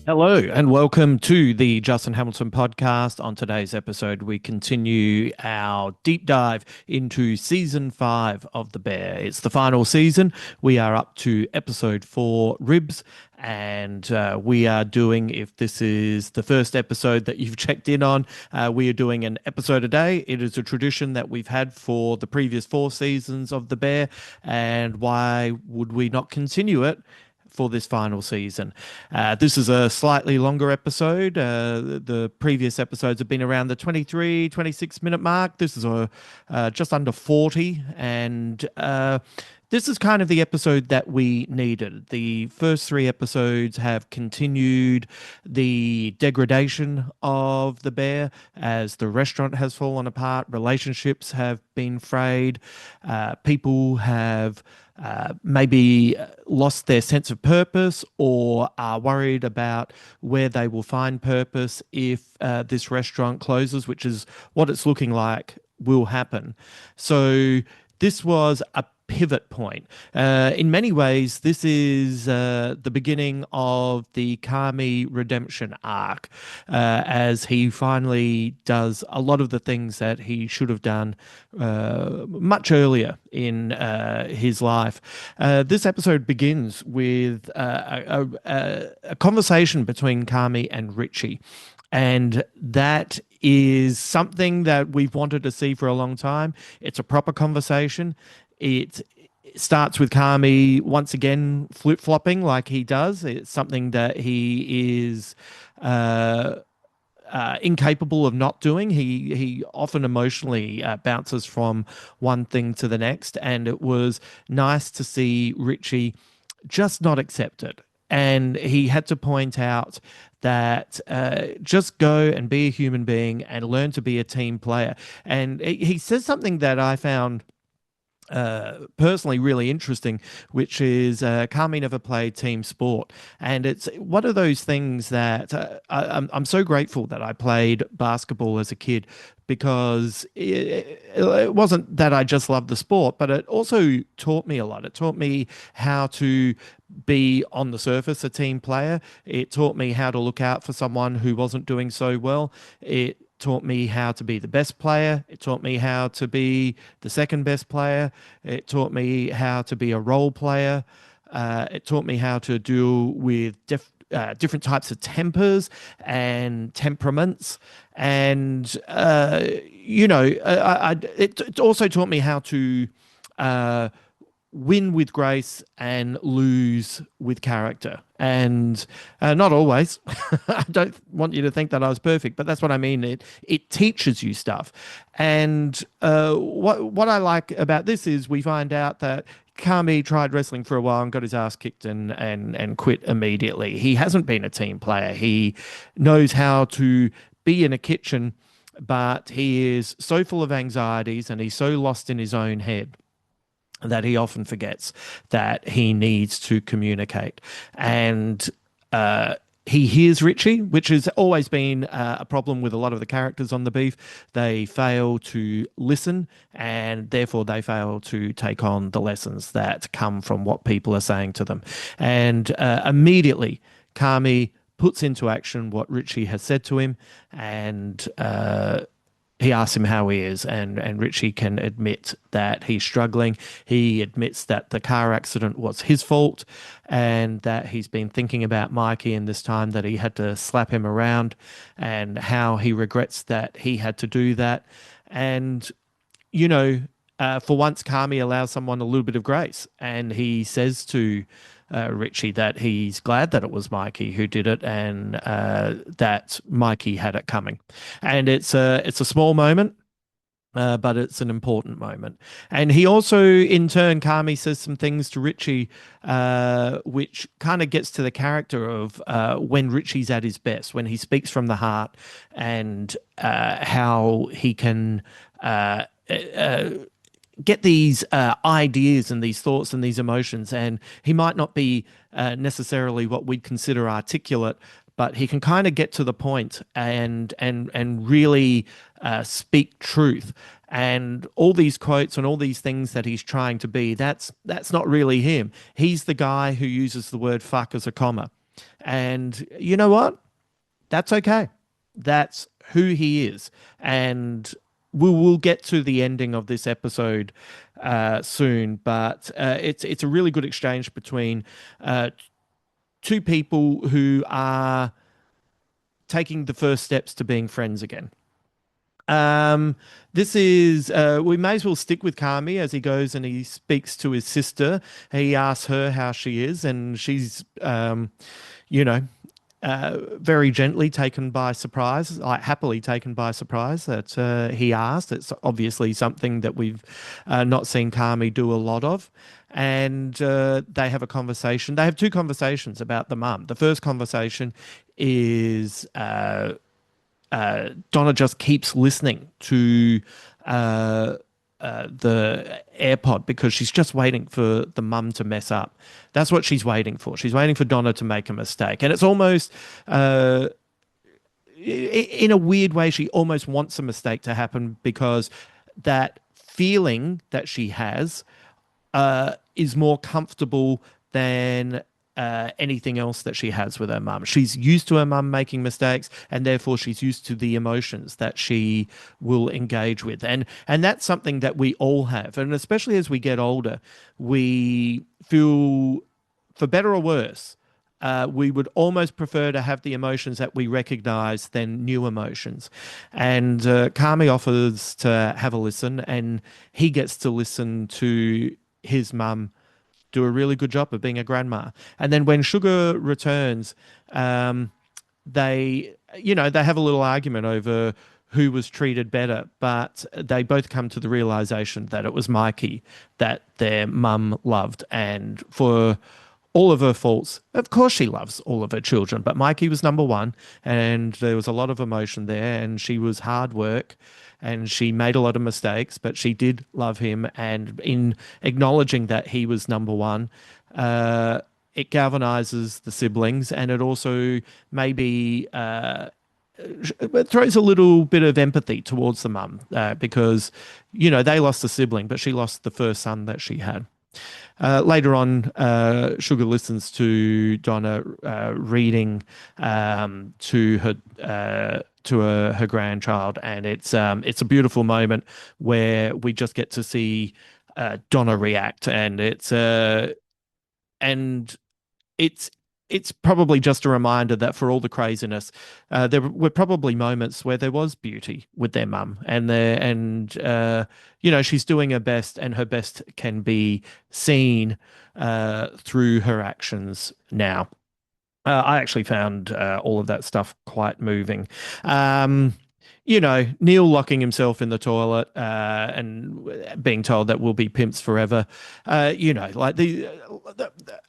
Hello and welcome to the Justin Hamilton podcast. On today's episode, we continue our deep dive into season 5 of The Bear. It's the final season. We are up to episode 4, Ribs, and we are doing, if this is the first episode that you've checked in on, we are doing an episode a day. It is a tradition that we've had for the previous 4 seasons of The Bear, and why would we not continue it for this final season? This is a slightly longer episode. The previous episodes have been around the 23, 26 minute mark. This is just under 40. And this is kind of the episode that we needed. The first 3 episodes have continued the degradation of the bear as the restaurant has fallen apart, relationships have been frayed, people have maybe lost their sense of purpose or are worried about where they will find purpose if this restaurant closes, which is what it's looking like will happen. So this was a pivot point. In many ways, this is the beginning of the Kami redemption arc, as he finally does a lot of the things that he should have done much earlier in his life. This episode begins with a conversation between Kami and Richie. And that is something that we've wanted to see for a long time. It's a proper conversation. It starts with Kami once again flip-flopping like he does. It's something that he is incapable of not doing. He often emotionally bounces from one thing to the next, and it was nice to see Richie just not accept it. And he had to point out that just go and be a human being and learn to be a team player. And he says something that I found personally really interesting, which is Kami never played team sport. And it's one of those things that I'm so grateful that I played basketball as a kid, because it wasn't that I just loved the sport, but it also taught me a lot. It taught me how to be on the surface a team player. It taught me how to look out for someone who wasn't doing so well. It taught me how to be the best player. It taught me how to be the second best player. It taught me how to be a role player. It taught me how to deal with different types of tempers and temperaments. And, it also taught me how to win with grace and lose with character. And not always. I don't want you to think that I was perfect, but that's what I mean. It teaches you stuff. And what I like about this is we find out that Kami tried wrestling for a while and got his ass kicked and quit immediately. He hasn't been a team player. He knows how to be in a kitchen, but he is so full of anxieties and he's so lost in his own head that he often forgets that he needs to communicate. And he hears Richie, which has always been a problem with a lot of the characters on The Beef. They fail to listen, and therefore they fail to take on the lessons that come from what people are saying to them. And immediately, Kami puts into action what Richie has said to him, and he asks him how he is, and Richie can admit that he's struggling. He admits that the car accident was his fault, and that he's been thinking about Mikey in this time that he had to slap him around, and how he regrets that he had to do that. And, for once, Kami allows someone a little bit of grace, and he says to Richie that he's glad that it was Mikey who did it, and that Mikey had it coming. And it's a small moment, but it's an important moment. And he also, in turn, Kami says some things to Richie, which kind of gets to the character of when Richie's at his best, when he speaks from the heart, and how he can get these ideas and these thoughts and these emotions. And he might not be necessarily what we'd consider articulate, but he can kind of get to the point and really speak truth. And all these quotes and all these things that he's trying to be, that's not really him. He's the guy who uses the word fuck as a comma. And you know what? That's okay. That's who he is. And we'll get to the ending of this episode soon, but it's a really good exchange between uh, two people who are taking the first steps to being friends again. Um, this is we may as well stick with Kami as he goes and he speaks to his sister. He asks her how she is, and she's you know, very gently taken by surprise, like happily taken by surprise that he asked. It's obviously something that we've not seen Kami do a lot of. And they have a conversation. They have two conversations about the mum. The first conversation is Donna just keeps listening to uh, the AirPod because she's just waiting for the mum to mess up. That's what she's waiting for. She's waiting for Donna to make a mistake. And it's almost, in a weird way, she almost wants a mistake to happen because that feeling that she has is more comfortable than anything else that she has with her mum. She's used to her mum making mistakes, and therefore she's used to the emotions that she will engage with. And that's something that we all have, and especially as we get older, we feel, for better or worse. We would almost prefer to have the emotions that we recognize than new emotions. And Kami offers to have a listen, and he gets to listen to his mum do a really good job of being a grandma. And then when Sugar returns, they have a little argument over who was treated better, but they both come to the realization that it was Mikey that their mum loved. And for all of her faults, of course she loves all of her children, but Mikey was number one, and there was a lot of emotion there, and she was hard work, and she made a lot of mistakes, but she did love him. And in acknowledging that he was number one, it galvanizes the siblings, and it also maybe it throws a little bit of empathy towards the mum because, they lost a sibling, but she lost the first son that she had. Later on, Sugar listens to Donna reading to her grandchild, and it's a beautiful moment where we just get to see Donna react, and and it's it's probably just a reminder that for all the craziness, there were probably moments where there was beauty with their mum, and she's doing her best, and her best can be seen through her actions now. I actually found all of that stuff quite moving. Um, Neil locking himself in the toilet and being told that we'll be pimps forever. Like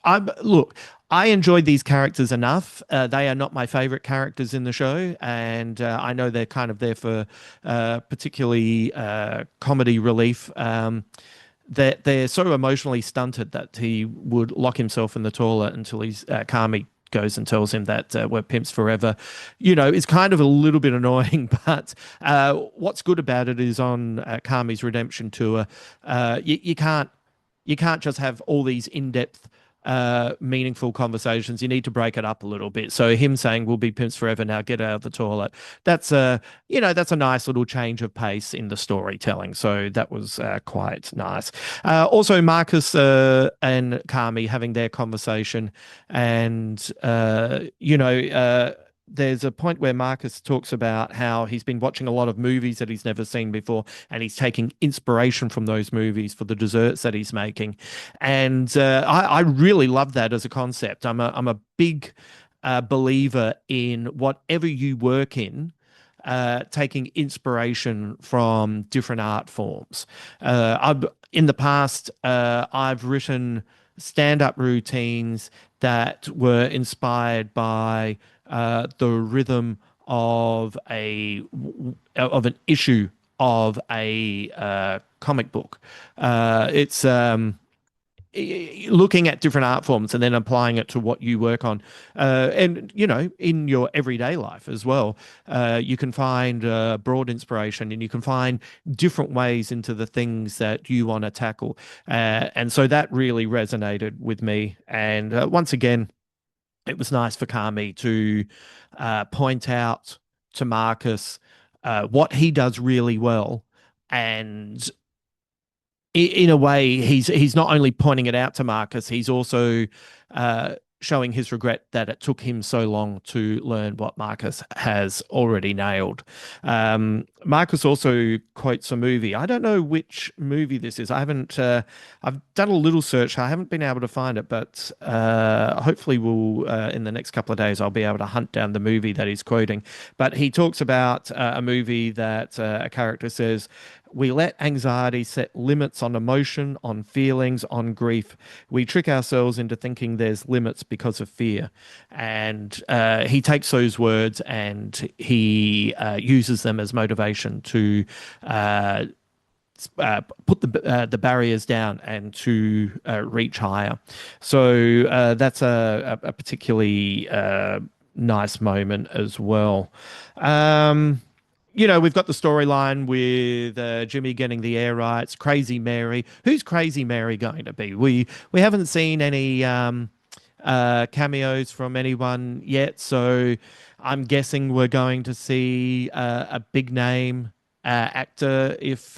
I'm look. I enjoyed these characters enough. They are not my favorite characters in the show, and I know they're kind of there for particularly comedy relief. That they're so emotionally stunted that he would lock himself in the toilet until he's Kami goes and tells him that we're pimps forever. It's kind of a little bit annoying, but what's good about it is on Kami's redemption tour, you can't just have all these in-depth meaningful conversations. You need to break it up a little bit. So him saying we'll be pimps forever now, get out of the toilet. That's a nice little change of pace in the storytelling. So that was quite nice. Also Marcus and Kami having their conversation, and there's a point where Marcus talks about how he's been watching a lot of movies that he's never seen before, and he's taking inspiration from those movies for the desserts that he's making. And I really love that as a concept. I'm a big believer in whatever you work in. Taking inspiration from different art forms. In the past, I've written stand-up routines that were inspired by the rhythm of an issue of a comic book. It's looking at different art forms and then applying it to what you work on, and in your everyday life as well. You can find broad inspiration, and you can find different ways into the things that you want to tackle, and so that really resonated with me. And once again, it was nice for Kami to point out to Marcus what he does really well, and in a way, he's not only pointing it out to Marcus, he's also uh, showing his regret that it took him so long to learn what Marcus has already nailed. Marcus also quotes a movie. I don't know which movie this is. I haven't. I've done a little search. I haven't been able to find it, but hopefully, we'll in the next couple of days I'll be able to hunt down the movie that he's quoting. But he talks about a movie that a character says, we let anxiety set limits on emotion, on feelings, on grief. We trick ourselves into thinking there's limits because of fear. And he takes those words and he uses them as motivation to uh, put the barriers down and to reach higher. So that's a particularly nice moment as well. We've got the storyline with Jimmy getting the air rights. Crazy Mary. Who's Crazy Mary going to be? We haven't seen any cameos from anyone yet, so I'm guessing we're going to see a big name actor if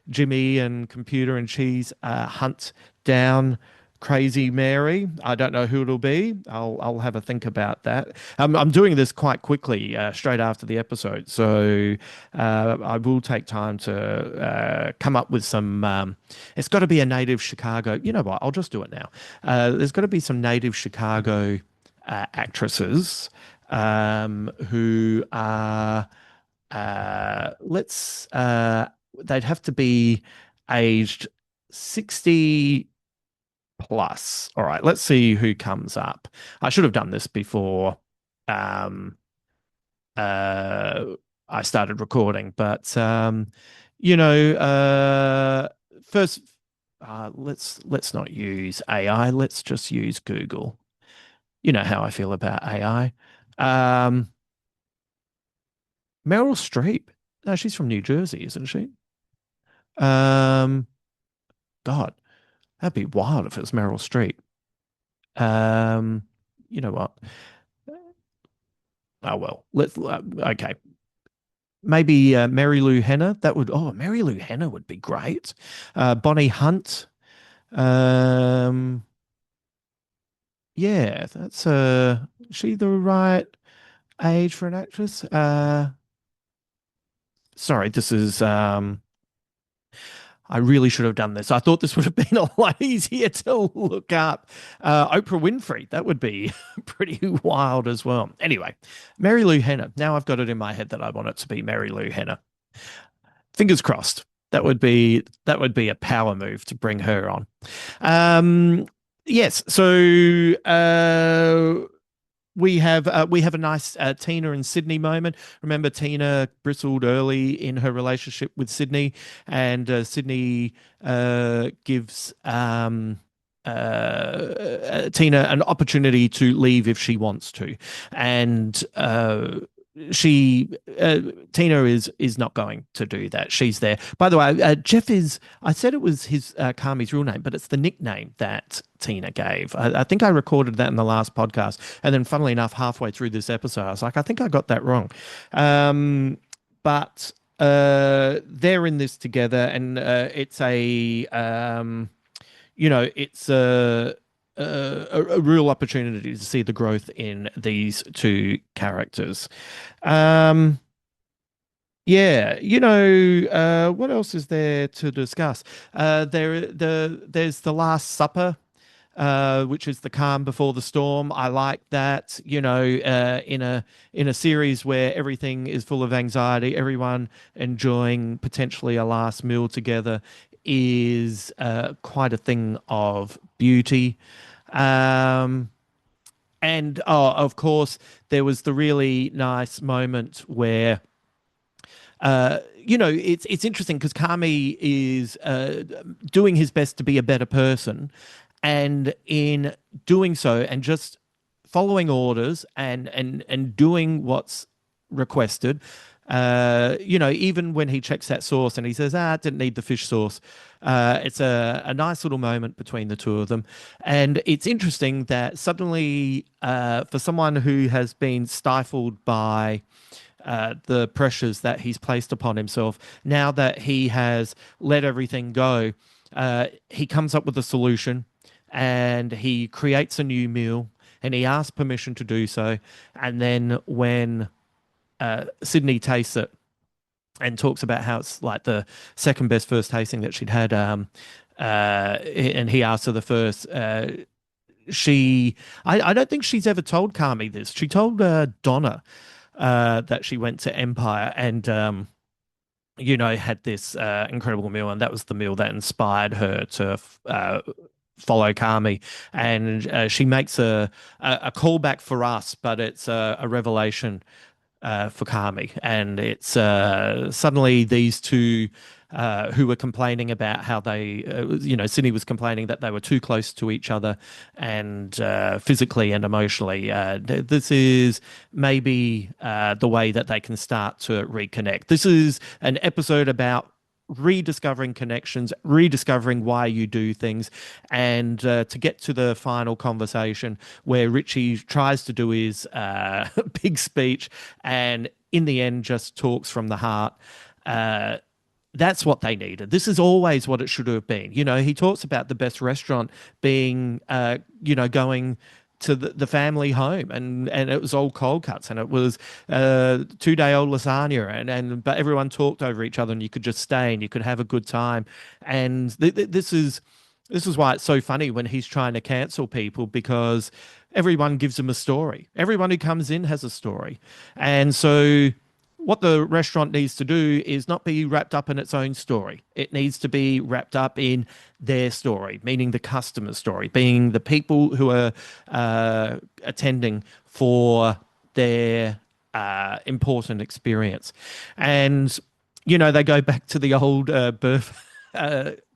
Jimmy and Computer and Cheese hunt down Crazy Mary. I don't know who it'll be. I'll have a think about that. I'm doing this quite quickly, straight after the episode, so I will take time to come up with some. It's got to be a native Chicago. You know what? I'll just do it now. There's got to be some native Chicago actresses who are let's they'd have to be aged 60 plus. All right, let's see who comes up. I should have done this before um uh I started recording, but first let's not use AI. Let's just use Google. You know how I feel about AI. Um Meryl Streep. No, she's from New Jersey, isn't she? Um God, that'd be wild if it was Meryl Streep. Um, you know what? Oh well, let's okay. Maybe Mary Lou Henner. Mary Lou Henner would be great. Bonnie Hunt. Um, yeah, that's she the right age for an actress? Sorry, this is I really should have done this. I thought this would have been a lot easier to look up. Oprah Winfrey, that would be pretty wild as well. Anyway, Mary Lou Henner. Now I've got it in my head that I want it to be Mary Lou Henner. Fingers crossed. That would be a power move to bring her on. Yes. So we have a nice Tina and Sydney moment. Remember, Tina bristled early in her relationship with Sydney, and Sydney gives Tina an opportunity to leave if she wants to, and she Tina is not going to do that. She's there. By the way, Jeff is. I said it was his Kami's real name, but it's the nickname that Tina gave. I think I recorded that in the last podcast, and then, funnily enough, halfway through this episode, I was like, I think I got that wrong. But they're in this together, and it's it's a real opportunity to see the growth in these two characters. Um, yeah, what else is there to discuss? There's the Last Supper, which is the calm before the storm. I like that. In a series where everything is full of anxiety, everyone enjoying potentially a last meal together is quite a thing of beauty. Um, and of course, there was the really nice moment where it's interesting because Kami is doing his best to be a better person, and in doing so, and just following orders and doing what's requested, Even when he checks that sauce and he says, "Ah, I didn't need the fish sauce." It's a nice little moment between the two of them. And it's interesting that suddenly, for someone who has been stifled by the pressures that he's placed upon himself, now that he has let everything go, he comes up with a solution and he creates a new meal and he asks permission to do so. And then when Sydney tastes it and talks about how it's like the second best first tasting that she'd had, and he asks her the first, I don't think she's ever told Kami this. She told Donna that she went to Empire and had this incredible meal, and that was the meal that inspired her to follow Kami. And she makes a callback for us, but it's a revelation for Kami, and it's suddenly these two. Who were complaining about how Sydney was complaining that they were too close to each other and physically and emotionally. This is maybe the way that they can start to reconnect. This is an episode about rediscovering connections, rediscovering why you do things, and to get to the final conversation where Richie tries to do his big speech and in the end just talks from the heart. That's what they needed. This is always what it should have been. He talks about the best restaurant being, going to the family home, and it was all cold cuts, and it was 2-day-old lasagna, but everyone talked over each other, and you could just stay and you could have a good time. And this is why it's so funny when he's trying to cancel people, because everyone gives him a story. Everyone who comes in has a story, and so what the restaurant needs to do is not be wrapped up in its own story. It needs to be wrapped up in their story, meaning the customer's story, being the people who are attending for their important experience. And, they go back to the old birth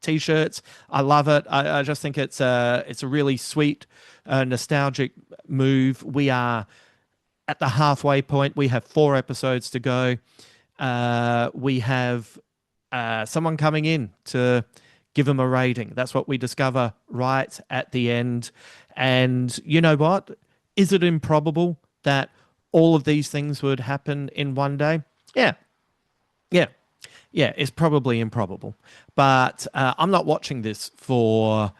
T-shirts. I love it. I just think it's a really sweet, nostalgic move. We are at the halfway point. We have 4 episodes to go. We have someone coming in to give them a rating. That's what we discover right at the end. And you know what? Is it improbable that all of these things would happen in one day? Yeah. Yeah. Yeah, it's probably improbable. But I'm not watching this for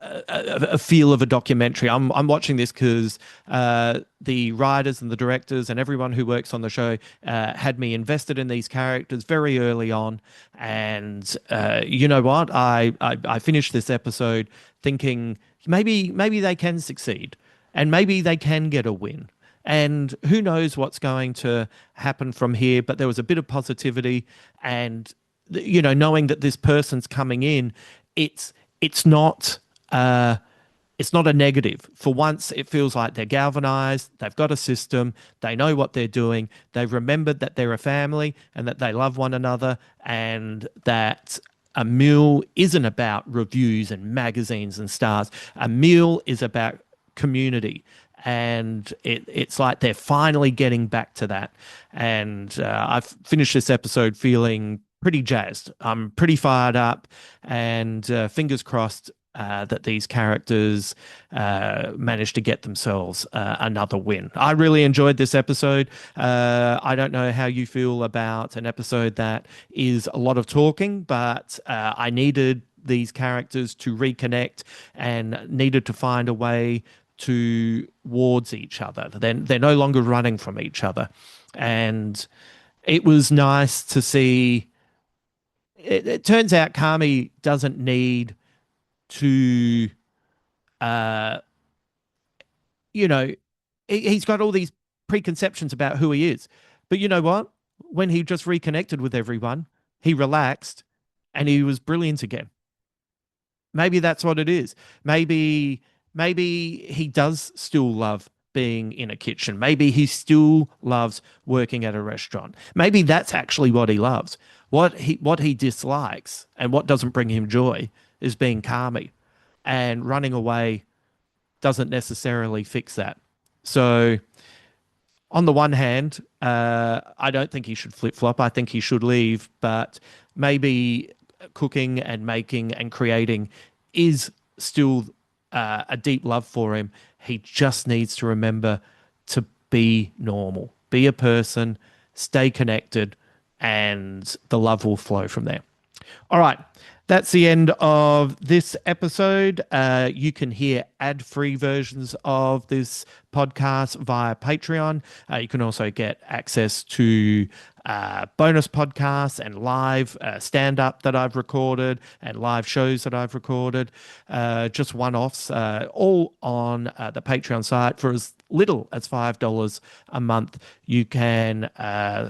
a feel of a documentary. I'm watching this because the writers and the directors and everyone who works on the show had me invested in these characters very early on. And you know what? I finished this episode thinking maybe they can succeed and maybe they can get a win. And who knows what's going to happen from here? But there was a bit of positivity, and knowing that this person's coming in, it's not. It's not a negative. For once, it feels like they're galvanized. They've got a system. They know what they're doing. They've remembered that they're a family and that they love one another, and that a meal isn't about reviews and magazines and stars. A meal is about community. And it's like they're finally getting back to that. And I've finished this episode feeling pretty jazzed. I'm pretty fired up, and fingers crossed that these characters managed to get themselves another win. I really enjoyed this episode. I don't know how you feel about an episode that is a lot of talking, but I needed these characters to reconnect and needed to find a way towards each other. They're no longer running from each other. And it was nice to see. It turns out Kami doesn't need to he's got all these preconceptions about who he is, but you know what, when he just reconnected with everyone, he relaxed and he was brilliant again. Maybe that's what it is. Maybe he does still love being in a kitchen. Maybe he still loves working at a restaurant. Maybe that's actually what he loves. What he dislikes and what doesn't bring him joy is being Kami, and running away doesn't necessarily fix that. So on the one hand, I don't think he should flip flop. I think he should leave, but maybe cooking and making and creating is still a deep love for him. He just needs to remember to be normal, be a person, stay connected, and the love will flow from there. All right. That's the end of this episode. You can hear ad-free versions of this podcast via Patreon. You can also get access to bonus podcasts and live stand-up that I've recorded and live shows that I've recorded, just one-offs, all on the Patreon site for as little as $5 a month. You can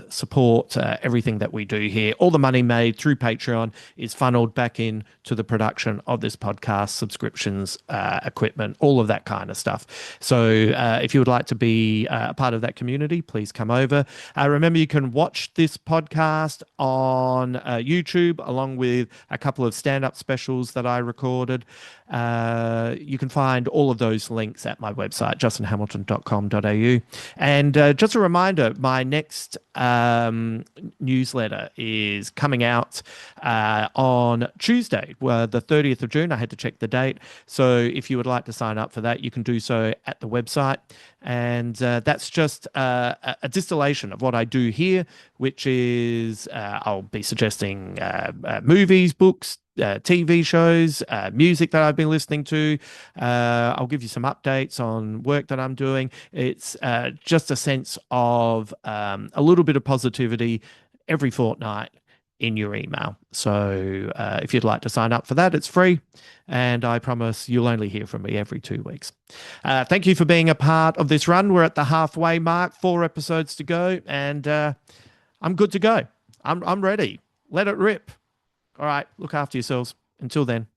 support everything that we do here. All the money made through Patreon is funneled back in to the production of this podcast, subscriptions, equipment, all of that kind of stuff. So if you would like to be a part of that community, please come over. Remember, you can watch this podcast on YouTube along with a couple of stand-up specials that I recorded. You can find all of those links at my website, justinhamilton.com.au. And just a reminder, my next newsletter is coming out on Tuesday, the 30th of June. I had to check the date. So if you would like to sign up for that, you can do so at the website. And that's just a distillation of what I do here, which is I'll be suggesting movies, books, TV shows, music that I've been listening to. I'll give you some updates on work that I'm doing. It's just a sense of a little bit of positivity every fortnight in your email. So if you'd like to sign up for that, it's free. And I promise you'll only hear from me every 2 weeks. Thank you for being a part of this run. We're at the halfway mark, 4 episodes to go, and I'm good to go. I'm ready. Let it rip. All right, look after yourselves. Until then.